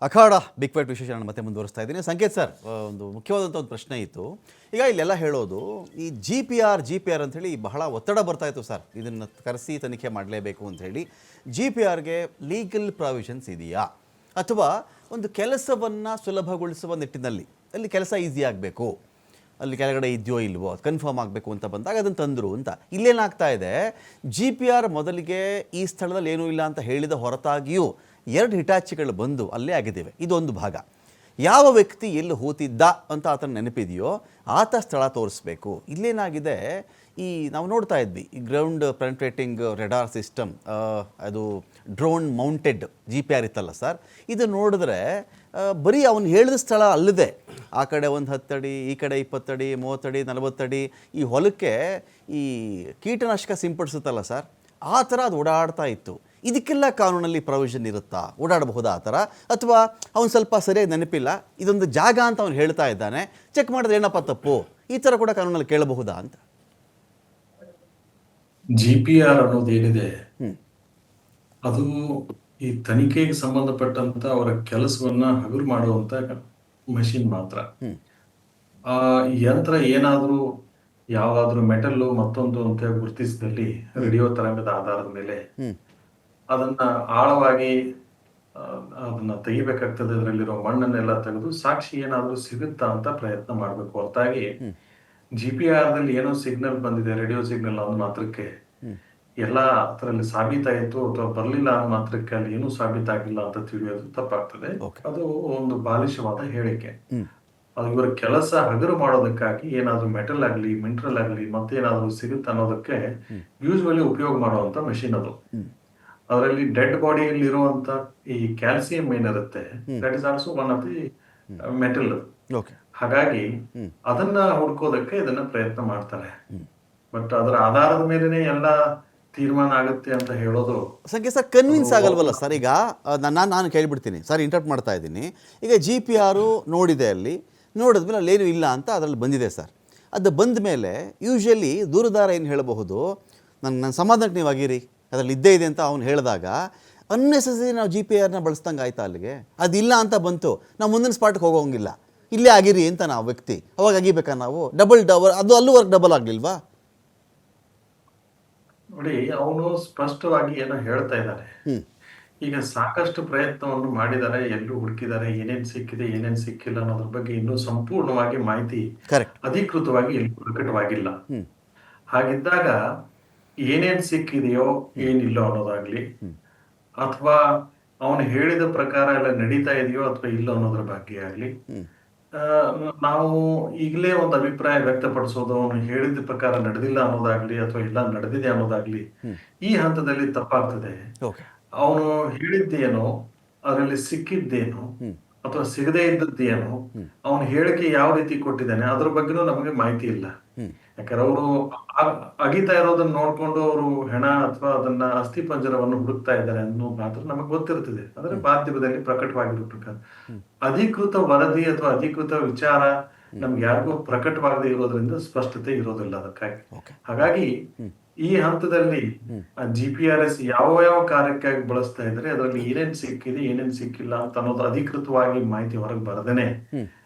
ಅಖಾಡ big fight ವಿಶೇಷ ನಾನು ಮತ್ತೆ ಮುಂದುವರಿಸ್ತಾ ಇದ್ದೀನಿ. ಸಂಕೇತ್ ಸರ್, ಒಂದು ಮುಖ್ಯವಾದಂಥ ಒಂದು ಪ್ರಶ್ನೆ ಇತ್ತು. ಈಗ ಇಲ್ಲೆಲ್ಲ ಹೇಳೋದು ಈ ಜಿ ಪಿ ಆರ್ ಅಂಥೇಳಿ ಬಹಳ ಒತ್ತಡ ಬರ್ತಾ ಇತ್ತು ಸರ್, ಇದನ್ನು ಕರೆಸಿ ತನಿಖೆ ಮಾಡಲೇಬೇಕು ಅಂಥೇಳಿ. ಜಿ ಪಿ ಆರ್ಗೆ ಲೀಗಲ್ ಪ್ರಾವಿಷನ್ಸ್ ಇದೆಯಾ, ಅಥವಾ ಒಂದು ಕೆಲಸವನ್ನು ಸುಲಭಗೊಳಿಸುವ ನಿಟ್ಟಿನಲ್ಲಿ ಅಲ್ಲಿ ಕೆಲಸ ಈಸಿ ಆಗಬೇಕು, ಅಲ್ಲಿ ಕೆಳಗಡೆ ಇದೆಯೋ ಇಲ್ವೋ ಅದು ಕನ್ಫರ್ಮ್ ಆಗಬೇಕು ಅಂತ ಬಂದಾಗ ಅದನ್ನು ತಂದರು ಅಂತ. ಇಲ್ಲೇನಾಗ್ತಾ ಇದೆ, ಜಿ ಪಿ ಆರ್ ಮೊದಲಿಗೆ ಈ ಸ್ಥಳದಲ್ಲಿ ಏನೂ ಇಲ್ಲ ಅಂತ ಹೇಳಿದ ಹೊರತಾಗಿಯೂ 2 ಹಿಟಾಚಿಗಳು ಬಂದು ಅಲ್ಲೇ ಆಗಿದ್ದೇವೆ. ಇದೊಂದು ಭಾಗ. ಯಾವ ವ್ಯಕ್ತಿ ಎಲ್ಲಿ ಹೋತಿದ್ದ ಅಂತ ಆತನ ನೆನಪಿದೆಯೋ ಆತ ಸ್ಥಳ ತೋರಿಸ್ಬೇಕು. ಇಲ್ಲೇನಾಗಿದೆ, ಈ ನಾವು ನೋಡ್ತಾ ಇದ್ವಿ ಈ ಗ್ರೌಂಡ್ ಪೆನೆಟ್ರೇಟಿಂಗ್ ರೆಡಾರ್ ಸಿಸ್ಟಮ್, ಅದು drone mounted G P R ಇತ್ತಲ್ಲ ಸರ್, ಇದು ನೋಡಿದ್ರೆ ಬರೀ ಅವನು ಹೇಳಿದ ಸ್ಥಳ ಅಲ್ಲದೆ ಆ ಕಡೆ ಒಂದು 10 ಅಡಿ, ಈ ಕಡೆ 20 ಅಡಿ, 30 ಅಡಿ, 40 ಅಡಿ ಈ ಹೊಲಕ್ಕೆ ಈ ಕೀಟನಾಶಕ ಸಿಂಪಡಿಸುತ್ತಲ್ಲ ಸರ್, ಆ ಥರ ಅದು ಓಡಾಡ್ತಾ ಇತ್ತು. ಇದಕ್ಕೆಲ್ಲ ಕಾನೂನಲ್ಲಿ ಪ್ರೊವಿಷನ್ ಇರುತ್ತಾ, ಓಡಾಡಬಹುದಾ ಆ ಥರ? ಅಥವಾ ಅವನು ಸ್ವಲ್ಪ ಸರಿಯಾಗಿ ನೆನಪಿಲ್ಲ, ಇದೊಂದು ಜಾಗ ಅಂತ ಅವನು ಹೇಳ್ತಾ ಇದ್ದಾನೆ, ಚೆಕ್ ಮಾಡಿದ್ರೆ ಏನಪ್ಪ ತಪ್ಪು, ಈ ಥರ ಕೂಡ ಕಾನೂನಲ್ಲಿ ಕೇಳಬಹುದಾ ಅಂತ? GPR ಅನ್ನೋದು ಏನಿದೆ ಅದು ಈ ತನಿಖೆಗೆ ಸಂಬಂಧಪಟ್ಟಂತ ಅವರ ಕೆಲಸವನ್ನ ಹಗುರು ಮಾಡುವಂತ ಮಷಿನ್ ಮಾತ್ರ. ಆ ಯಂತ್ರ ಏನಾದ್ರೂ ಯಾವ್ದಾದ್ರು ಮೆಟಲ್ ಮತ್ತೊಂದು ಅಂತ ಗುರುತಿಸಿದಲ್ಲಿ ರೇಡಿಯೋ ತರಂಗದ ಆಧಾರದ ಮೇಲೆ ಅದನ್ನ ಆಳವಾಗಿ ಅದನ್ನ ತೆಗಿಬೇಕಾಗ್ತದೆ. ಅದರಲ್ಲಿರೋ ಮಣ್ಣನ್ನೆಲ್ಲ ತೆಗೆದು ಸಾಕ್ಷಿ ಏನಾದ್ರೂ ಸಿಗುತ್ತಾ ಅಂತ ಪ್ರಯತ್ನ ಮಾಡ್ಬೇಕು. ಹೊರತಾಗಿ GPR ದಲ್ಲಿ ಏನೋ ಸಿಗ್ನಲ್ ಬಂದಿದೆ, ರೇಡಿಯೋ ಸಿಗ್ನಲ್ ಅನ್ನೋ ಮಾತ್ರಕ್ಕೆ ಎಲ್ಲ ಅದರಲ್ಲಿ ಸಾಬೀತಾಯಿತು ಅಥವಾ ಬರ್ಲಿಲ್ಲ ಅನ್ನೋ ಮಾತ್ರಕ್ಕೆ ಅಲ್ಲಿ ಏನೂ ಸಾಬೀತಾಗಿಲ್ಲ ಅಂತ ತಿಳಿಯೋದು ತಪ್ಪಾಗ್ತದೆ. ಅದು ಒಂದು ಬಾಲಿಶವಾದ ಹೇಳಿಕೆ. ಅದು ಇವರ ಕೆಲಸ ಹಗುರು ಮಾಡೋದಕ್ಕಾಗಿ ಏನಾದ್ರೂ ಮೆಟಲ್ ಆಗ್ಲಿ, ಮಿನರಲ್ ಆಗ್ಲಿ, ಮತ್ತೇನಾದ್ರೂ ಸಿಗುತ್ತೆ ಅನ್ನೋದಕ್ಕೆ ಯೂಶುವಲಿ ಉಪಯೋಗ ಮಾಡುವಂತ ಮಷಿನ್ ಅದು. ಅದರಲ್ಲಿ ಡೆಡ್ ಬಾಡಿಯಲ್ಲಿ ಇರುವಂತ ಈ ಕ್ಯಾಲ್ಸಿಯಂ ಏನಿರುತ್ತೆ, that is also one of the metal. ಹಾಗಾಗಿ ಅದನ್ನ ಹುಡ್ಕೋದಕ್ಕೆ ಇದನ್ನ ಪ್ರಯತ್ನ ಮಾಡ್ತಾರೆ. ಬಟ್ ಅದರ ಆಧಾರದ ಮೇಲೆನೆ ಎಲ್ಲ ತೀರ್ಮಾನ ಆಗುತ್ತೆ ಅಂತ ಹೇಳೋದು ಸಂಖ್ಯೆ ಸರ್ ಕನ್ವಿನ್ಸ್ ಆಗಲ್ವಲ್ಲ ಸರ್. ಈಗ ನಾನು ಕೇಳಿಬಿಡ್ತೀನಿ ಸರ್, ಇಂಟರ್ಪ್ಟ್ ಮಾಡ್ತಾ ಇದ್ದೀನಿ. ಈಗ ಜಿ ಪಿ ಆರು ನೋಡಿದೆ, ಅಲ್ಲಿ ನೋಡಿದ್ಮೇಲೆ ಅಲ್ಲೇನು ಇಲ್ಲ ಅಂತ ಅದರಲ್ಲಿ ಬಂದಿದೆ ಸರ್. ಅದು ಬಂದ ಮೇಲೆ ಯೂಶ್ವಲಿ ದೂರದಾರ ಏನು ಹೇಳಬಹುದು, ನನ್ನ ಸಮಾಧಾನಕ್ಕೆ ನೀವು ಆಗಿರಿ, ಅದರಲ್ಲಿ ಇದ್ದೇ ಇದೆ ಅಂತ ಅವ್ನು ಹೇಳಿದಾಗ ಅನ್ನೆಸೆಸರಿ ನಾವು ಜಿ ಪಿ ಆರ್ನ ಬಳಸ್ದಂಗೆ ಆಯ್ತಾ ಅಲ್ಲಿಗೆ? ಅದಿಲ್ಲ ಅಂತ ಬಂತು, ನಾವು ಮುಂದಿನ ಸ್ಪಾಟ್ಗೆ ಹೋಗೋಂಗಿಲ್ಲ, ಇಲ್ಲೇ ಆಗಿರಿ ಅಂತ ನಾವು ವ್ಯಕ್ತಿ ಅವಾಗ ಆಗಿಬೇಕಾ ನಾವು? ಡಬಲ್ ಅದು ಅಲ್ಲೂ ವರ್ಕ್ ಡಬಲ್ ಆಗಲಿಲ್ವಾ? ನೋಡಿ, ಅವನು ಸ್ಪಷ್ಟವಾಗಿ ಏನೋ ಹೇಳ್ತಾ ಇದ್ದಾರೆ. ಈಗ ಸಾಕಷ್ಟು ಪ್ರಯತ್ನವನ್ನು ಮಾಡಿದ್ದಾರೆ, ಎಲ್ಲೂ ಹುಡುಕಿದ್ದಾರೆ, ಏನೇನ್ ಸಿಕ್ಕಿದೆ ಏನೇನ್ ಸಿಕ್ಕಿಲ್ಲ ಅನ್ನೋದ್ರ ಬಗ್ಗೆ ಇನ್ನೂ ಸಂಪೂರ್ಣವಾಗಿ ಮಾಹಿತಿ ಅಧಿಕೃತವಾಗಿ ಎಲ್ಲೂ ಪ್ರಕಟವಾಗಿಲ್ಲ. ಹಾಗಿದ್ದಾಗ ಏನೇನ್ ಸಿಕ್ಕಿದೆಯೋ ಏನಿಲ್ಲೋ ಅನ್ನೋದಾಗ್ಲಿ, ಅಥವಾ ಅವನು ಹೇಳಿದ ಪ್ರಕಾರ ಎಲ್ಲ ನಡೀತಾ ಇದೆಯೋ ಅಥವಾ ಇಲ್ಲೋ ಅನ್ನೋದ್ರ ಬಗ್ಗೆ ಆಗ್ಲಿ ನಾವು ಈಗಲೇ ಒಂದು ಅಭಿಪ್ರಾಯ ವ್ಯಕ್ತಪಡಿಸೋದು, ಅವನು ಹೇಳಿದ ಪ್ರಕಾರ ನಡೆದಿಲ್ಲ ಅನ್ನೋದಾಗ್ಲಿ ಅಥವಾ ಇಲ್ಲ ನಡೆದಿದೆ ಅನ್ನೋದಾಗ್ಲಿ ಈ ಹಂತದಲ್ಲಿ ತಪ್ಪಾಗ್ತದೆ. ಅವನು ಹೇಳಿದ್ದೇನು, ಅದರಲ್ಲಿ ಸಿಕ್ಕಿದ್ದೇನು ಅಥವಾ ಸಿಗದೇ ಇದ್ದದ್ದೇನು, ಅವನ ಹೇಳಿಕೆ ಯಾವ ರೀತಿ ಕೊಟ್ಟಿದ್ದಾನೆ ಅದ್ರ ಬಗ್ಗೆನೂ ನಮಗೆ ಮಾಹಿತಿ ಇಲ್ಲ. ಯಾಕಂದ್ರೆ ಅವರು ಅಗಿತಾ ಇರೋದನ್ನ ನೋಡ್ಕೊಂಡು ಅವರು ಹೆಣ ಅಥವಾ ಅದನ್ನ ಅಸ್ಥಿ ಪಂಜರವನ್ನು ಹುಡುಕ್ತಾ ಇದ್ದಾರೆ ಅನ್ನೋ ಮಾತ್ರ ನಮಗೆ ಗೊತ್ತಿರ್ತದೆ. ಅಂದ್ರೆ ಮಾಧ್ಯಮದಲ್ಲಿ ಪ್ರಕಟವಾಗಿರೋ ಪ್ರಕಾರ ಅಧಿಕೃತ ವರದಿ ಅಥವಾ ಅಧಿಕೃತ ವಿಚಾರ ನಮ್ಗೆ ಯಾರಿಗೂ ಪ್ರಕಟವಾಗದೆ ಇರೋದ್ರಿಂದ ಸ್ಪಷ್ಟತೆ ಇರೋದಿಲ್ಲ ಅದಕ್ಕಾಗಿ. ಹಾಗಾಗಿ ಈ ಹಂತದಲ್ಲಿ GPRS ಯಾವ ಕಾರ್ಯಕ್ಕಾಗಿ ಬಳಸ್ತಾ ಇದ್ದಾರೆ, ಅದರಲ್ಲಿ ಏನೇನ್ ಸಿಕ್ಕಿದೆ ಏನೇನ್ ಸಿಕ್ಕಿಲ್ಲ ಅಂತ ಅನ್ನೋದು ಅಧಿಕೃತವಾಗಿ ಮಾಹಿತಿ ಹೊರಗೆ ಬರದೇನೆ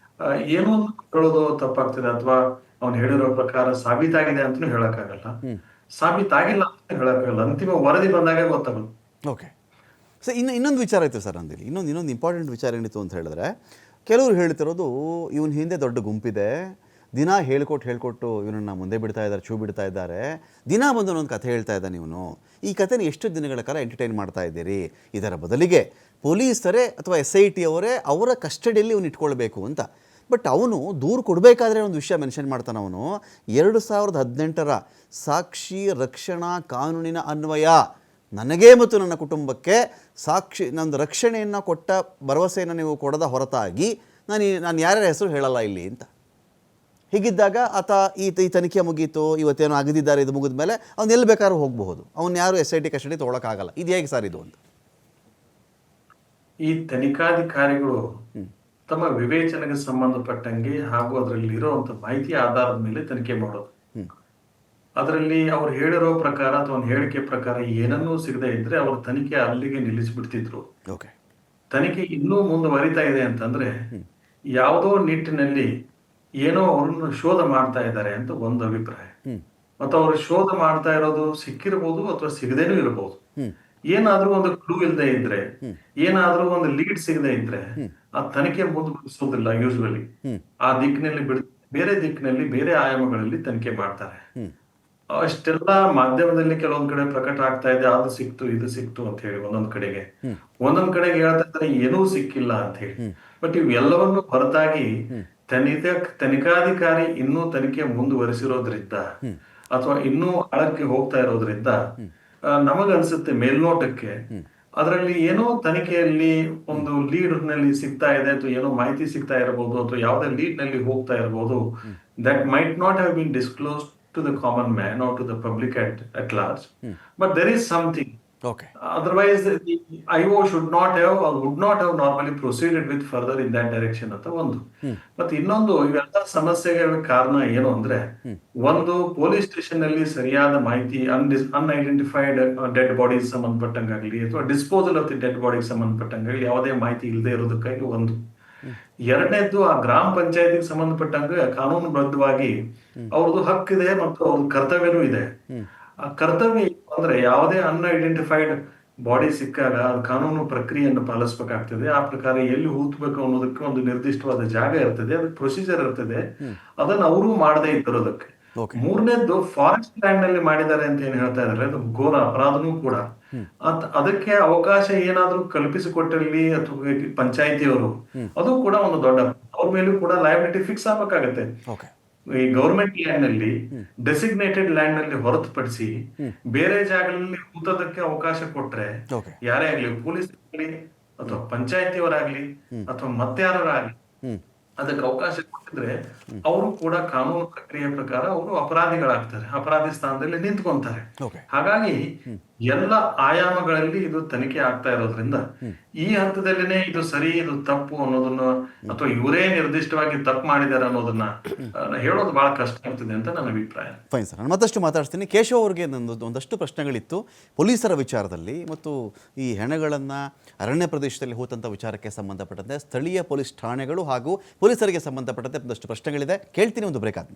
ಏನೋ ಹೇಳೋದು ತಪ್ಪಾಗ್ತದೆ. ಅಥವಾ ಅವ್ನು ಹೇಳಿರೋ ಪ್ರಕಾರ ಸಾಬೀತಾಗಿದೆ ಅಂತಲೂ ಹೇಳಕ್ಕಾಗಲ್ಲ, ಸಾಬೀತಾಗಿಲ್ಲ ಅಂತ ಹೇಳಕ್ಕಾಗಲ್ಲ. ಅಂತಿಮ ವರದಿ ಬಂದಾಗ ಗೊತ್ತಾಗುತ್ತೆ. ಓಕೆ ಸರ್, ಇನ್ನೊಂದು ವಿಚಾರ ಆಯಿತು ಸರ್ ಅಂದಿಲ್ಲಿ. ಇನ್ನೊಂದು ಇಂಪಾರ್ಟೆಂಟ್ ವಿಚಾರ ಏನಿತ್ತು ಅಂತ ಹೇಳಿದ್ರೆ, ಕೆಲವರು ಹೇಳ್ತಿರೋದು ಇವನ ಹಿಂದೆ ದೊಡ್ಡ ಗುಂಪಿದೆ, ದಿನ ಹೇಳ್ಕೊಟ್ಟು ಇವನನ್ನು ಮುಂದೆ ಬಿಡ್ತಾ ಇದ್ದಾರೆ, ಬಿಡ್ತಾ ಇದ್ದಾರೆ, ದಿನ ಬಂದು ಒಂದು ಕಥೆ ಹೇಳ್ತಾ ಇದ್ದಾನೆ ಇವನು. ಈ ಕಥೆನ ಎಷ್ಟು ದಿನಗಳ ಕಾಲ ಎಂಟರ್ಟೈನ್ ಮಾಡ್ತಾ ಇದ್ದೀರಿ, ಇದರ ಬದಲಿಗೆ ಪೊಲೀಸರೇ ಅಥವಾ SIT ಅವರೇ ಅವರ ಕಸ್ಟಡಿಯಲ್ಲಿ ಇವನು ಇಟ್ಕೊಳ್ಬೇಕು ಅಂತ. ಬಟ್ ಅವನು ದೂರು ಕೊಡಬೇಕಾದ್ರೆ ಒಂದು ವಿಷಯ ಮೆನ್ಷನ್ ಮಾಡ್ತಾನೆ. ಅವನು 2018ರ ಸಾಕ್ಷಿ ರಕ್ಷಣಾ ಕಾನೂನಿನ ಅನ್ವಯ ನನಗೆ ಮತ್ತು ನನ್ನ ಕುಟುಂಬಕ್ಕೆ ನಂದು ರಕ್ಷಣೆಯನ್ನು ಕೊಟ್ಟ ಭರವಸೆಯನ್ನು ನೀವು ಕೊಡದ ಹೊರತಾಗಿ ನಾನು ಯಾರ್ಯಾರ ಹೆಸರು ಹೇಳಲ್ಲ ಇಲ್ಲಿ ಅಂತ. ಹೀಗಿದ್ದಾಗ ಆತ ಈ ತನಿಖೆ ಮುಗೀತು, ಇವತ್ತೇನೋ ಆಗದಿದ್ದಾರೆ, ಇದು ಮುಗಿದ ಮೇಲೆ ಅವ್ನು ಎಲ್ಲಿ ಬೇಕಾದ್ರೂ ಹೋಗಬಹುದು, ಅವ್ನು ಯಾರು SIT ಕಸ್ಟಡಿ ತೊಗೊಳಕ್ಕಾಗಲ್ಲ. ಇದು ಹೇಗೆ ಸರ್ ಇದು ಅಂತ? ಈ ತನಿಖಾಧಿಕಾರಿಗಳು ತಮ್ಮ ವಿವೇಚನೆಗೆ ಸಂಬಂಧಪಟ್ಟಂಗೆ ಹಾಗೂ ಅದರಲ್ಲಿ ಇರುವಂತ ಮಾಹಿತಿ ಆಧಾರದ ಮೇಲೆ ತನಿಖೆ ಮಾಡೋದು. ಅದರಲ್ಲಿ ಅವ್ರು ಹೇಳಿರೋ ಪ್ರಕಾರ ಅಥವಾ ಹೇಳಿಕೆ ಪ್ರಕಾರ ಏನನ್ನೂ ಸಿಗದೆ ಇದ್ರೆ ಅವ್ರ ತನಿಖೆ ಅಲ್ಲಿಗೆ ನಿಲ್ಲಿಸ್ಬಿಡ್ತಿದ್ರು. ತನಿಖೆ ಇನ್ನೂ ಮುಂದುವರಿತಾ ಇದೆ ಅಂತಂದ್ರೆ ಯಾವುದೋ ನಿಟ್ಟಿನಲ್ಲಿ ಏನೋ ಅವ್ರನ್ನ ಶೋಧ ಮಾಡ್ತಾ ಇದ್ದಾರೆ ಅಂತ ಒಂದು ಅಭಿಪ್ರಾಯ. ಮತ್ತು ಅವರು ಶೋಧ ಮಾಡ್ತಾ ಇರೋದು ಸಿಕ್ಕಿರಬಹುದು ಅಥವಾ ಸಿಗದೇನೂ ಇರಬಹುದು. ಏನಾದ್ರೂ ಒಂದು ಕ್ಲೂ ಇಲ್ಲದೆ ಇದ್ರೆ, ಏನಾದ್ರೂ ಒಂದು ಲೀಡ್ ಸಿಗದೆ ಇದ್ರೆ ಆ ತನಿಖೆ ಮುಂದುವರಿಸೋದಿಲ್ಲ. ಯೂಶುವಲಿ ಆ ದಿಕ್ಕಿನಲ್ಲಿ ಬೇರೆ ದಿಕ್ಕಿನಲ್ಲಿ ಬೇರೆ ಆಯಾಮಗಳಲ್ಲಿ ತನಿಖೆ ಮಾಡ್ತಾರೆ. ಅಷ್ಟೆಲ್ಲ ಮಾಧ್ಯಮದಲ್ಲಿ ಕೆಲವೊಂದ್ ಕಡೆ ಪ್ರಕಟ ಆಗ್ತಾ ಇದೆ, ಅದು ಸಿಕ್ತು ಇದು ಸಿಕ್ತು ಅಂತ ಹೇಳಿ. ಒಂದೊಂದ್ ಕಡೆಗೆ ಹೇಳ್ತಾ ಇದ್ದಾರೆ ಏನೂ ಸಿಕ್ಕಿಲ್ಲ ಅಂತ ಹೇಳಿ. ಬಟ್ ಇವೆಲ್ಲವನ್ನು ಹೊರತಾಗಿ ತನಿಖಾಧಿಕಾರಿ ಇನ್ನೂ ತನಿಖೆ ಮುಂದುವರಿಸಿರೋದ್ರಿಂದ ಅಥವಾ ಇನ್ನೂ ಆಳಕ್ಕೆ ಹೋಗ್ತಾ ಇರೋದ್ರಿಂದ ನಮಗನ್ಸುತ್ತೆ ಮೇಲ್ನೋಟಕ್ಕೆ ಅದರಲ್ಲಿ ಏನೋ ತನಿಖೆಯಲ್ಲಿ ಒಂದು ಲೀಡ್ ನಲ್ಲಿ ಸಿಗ್ತಾ ಇದೆ, ಅಥವಾ ಏನೋ ಮಾಹಿತಿ ಸಿಗ್ತಾ ಇರಬಹುದು, ಅಥವಾ ಯಾವುದೇ ಲೀಡ್ ನಲ್ಲಿ ಹೋಗ್ತಾ ಇರಬಹುದು. That might not have been disclosed to the common man or to the public at large, but there is something. Okay. Otherwise, the IO should not have or would not have normally proceeded with further in that direction ಅಂತ ಒಂದು. ಮತ್ತೆ ಇನ್ನೊಂದು, ಇವೆಲ್ಲ ಸಮಸ್ಯೆಗಳ ಕಾರಣ ಏನು ಅಂದ್ರೆ, ಒಂದು ಪೊಲೀಸ್ ಸ್ಟೇಷನ್ ನಲ್ಲಿ ಸರಿಯಾದ ಮಾಹಿತಿ, ಅನ್ಐಡೆಂಟಿಫೈಡ್ ಡೆಡ್ ಬಾಡೀಸ್ ಸಂಬಂಧಪಟ್ಟಂಗಾಗ್ಲಿ ಅಥವಾ disposal of the dead bodies ಸಂಬಂಧಪಟ್ಟಂಗಾಗ್ಲಿ ಯಾವುದೇ ಮಾಹಿತಿ ಇಲ್ಲದೆ ಇರೋದಕ್ಕಾಗಿ ಒಂದು. ಎರಡನೇದ್ದು, ಆ ಗ್ರಾಮ ಪಂಚಾಯತಿಗೆ ಸಂಬಂಧಪಟ್ಟಂಗೆ ಕಾನೂನುಬದ್ಧವಾಗಿ ಅವ್ರದ್ದು ಹಕ್ಕಿದೆ ಮತ್ತು ಅವ್ರ ಕರ್ತವ್ಯನೂ ಇದೆ. ಆ ಕರ್ತವ್ಯ ಅಂದ್ರೆ ಯಾವುದೇ ಅನ್ಐಡೆಂಟಿಫೈಡ್ ಬಾಡಿ ಸಿಕ್ಕಾಗ ಅದು ಕಾನೂನು ಪ್ರಕ್ರಿಯೆಯನ್ನು ಪಾಲಿಸಬೇಕಾಗ್ತದೆ. ಆ ಪ್ರಕಾರ ಎಲ್ಲಿ ಹೂತ್ಬೇಕು ಅನ್ನೋದಕ್ಕೆ ಒಂದು ನಿರ್ದಿಷ್ಟವಾದ ಜಾಗ ಇರ್ತದೆ, ಅದಕ್ಕೆ ಪ್ರೊಸೀಜರ್ ಇರ್ತದೆ. ಅದನ್ನ ಅವರು ಮಾಡದೇ ಇದ್ದಿರೋದಕ್ಕೆ. ಮೂರನೇದ್ದು, ಫಾರೆಸ್ಟ್ ಲ್ಯಾಂಡ್ ನಲ್ಲಿ ಮಾಡಿದ್ದಾರೆ ಅಂತ ಏನ್ ಹೇಳ್ತಾ ಇದಾರೆ, ಅದು ಘೋರ ಅಪರಾಧನೂ ಕೂಡ. ಅದಕ್ಕೆ ಅವಕಾಶ ಏನಾದ್ರೂ ಕಲ್ಪಿಸಿಕೊಟ್ಟಲ್ಲಿ ಅಥವಾ ಪಂಚಾಯತಿಯವರು, ಅದು ಕೂಡ ಒಂದು ದೊಡ್ಡ, ಅವ್ರ ಮೇಲೂ ಕೂಡ ಲಯಬಿಲಿಟಿ ಫಿಕ್ಸ್ ಆಗ್ಬೇಕಾಗತ್ತೆ. ಈ ಗವರ್ಮೆಂಟ್ ಲ್ಯಾಂಡ್ ನಲ್ಲಿ, ಡೆಸಿಗ್ನೇಟೆಡ್ ಲ್ಯಾಂಡ್ ನಲ್ಲಿ ಹೊರತುಪಡಿಸಿ ಬೇರೆ ಜಾಗಗಳಲ್ಲಿ ಹೂತೋದಕ್ಕೆ ಅವಕಾಶ ಕೊಟ್ರೆ ಯಾರೇ ಆಗ್ಲಿ, ಪೊಲೀಸ್ ಆಗ್ಲಿ ಅಥವಾ ಪಂಚಾಯತಿಯವರಾಗ್ಲಿ ಅಥವಾ ಮತ್ತಾರಾಗ್ಲಿ, ಅದಕ್ಕೆ ಅವಕಾಶ ಕೊಟ್ಟಿದ್ರೆ ಅವರು ಕೂಡ ಕಾನೂನು ಪ್ರಕ್ರಿಯೆ ಪ್ರಕಾರ ಅವರು ಅಪರಾಧಿಗಳಾಗ್ತಾರೆ, ಅಪರಾಧಿ ಸ್ಥಾನದಲ್ಲಿ ನಿಂತ್ಕೊಂತಾರೆ. ಹಾಗಾಗಿ ಎಲ್ಲ ಆಯಾಮಗಳಲ್ಲಿ ಇದು ತನಿಖೆ ಆಗ್ತಾ ಇರೋದ್ರಿಂದ ಈ ಹಂತದಲ್ಲಿನೇ ಇದು ಸರಿ ಇದು ತಪ್ಪು ಅನ್ನೋದನ್ನ, ಅಥವಾ ಇವರೇ ನಿರ್ದಿಷ್ಟವಾಗಿ ತಪ್ಪು ಮಾಡಿದ್ದಾರೆ ಅನ್ನೋದನ್ನ ಹೇಳೋದು ಬಹಳ ಕಷ್ಟ ಆಗ್ತದೆ ಅಂತ ನನ್ನ ಅಭಿಪ್ರಾಯ. ಫೈನ್ ಸರ್, ನಾನು ಮತ್ತಷ್ಟು ಮಾತಾಡ್ತೀನಿ. ಕೇಶವ್ ಅವ್ರಿಗೆ ಒಂದಷ್ಟು ಪ್ರಶ್ನೆಗಳಿತ್ತು ಪೊಲೀಸರ ವಿಚಾರದಲ್ಲಿ, ಮತ್ತು ಈ ಹೆಣಗಳನ್ನು ಅರಣ್ಯ ಪ್ರದೇಶದಲ್ಲಿ ಹೂತಂಥ ವಿಚಾರಕ್ಕೆ ಸಂಬಂಧಪಟ್ಟಂತೆ ಸ್ಥಳೀಯ ಪೊಲೀಸ್ ಠಾಣೆಗಳು ಹಾಗೂ ಪೊಲೀಸರಿಗೆ ಸಂಬಂಧಪಟ್ಟಂತೆ ಒಂದಷ್ಟು ಪ್ರಶ್ನೆಗಳಿದೆ. ಕೇಳ್ತೀನಿ, ಒಂದು ಬ್ರೇಕ್ ಆದ್ಮೇಲೆ.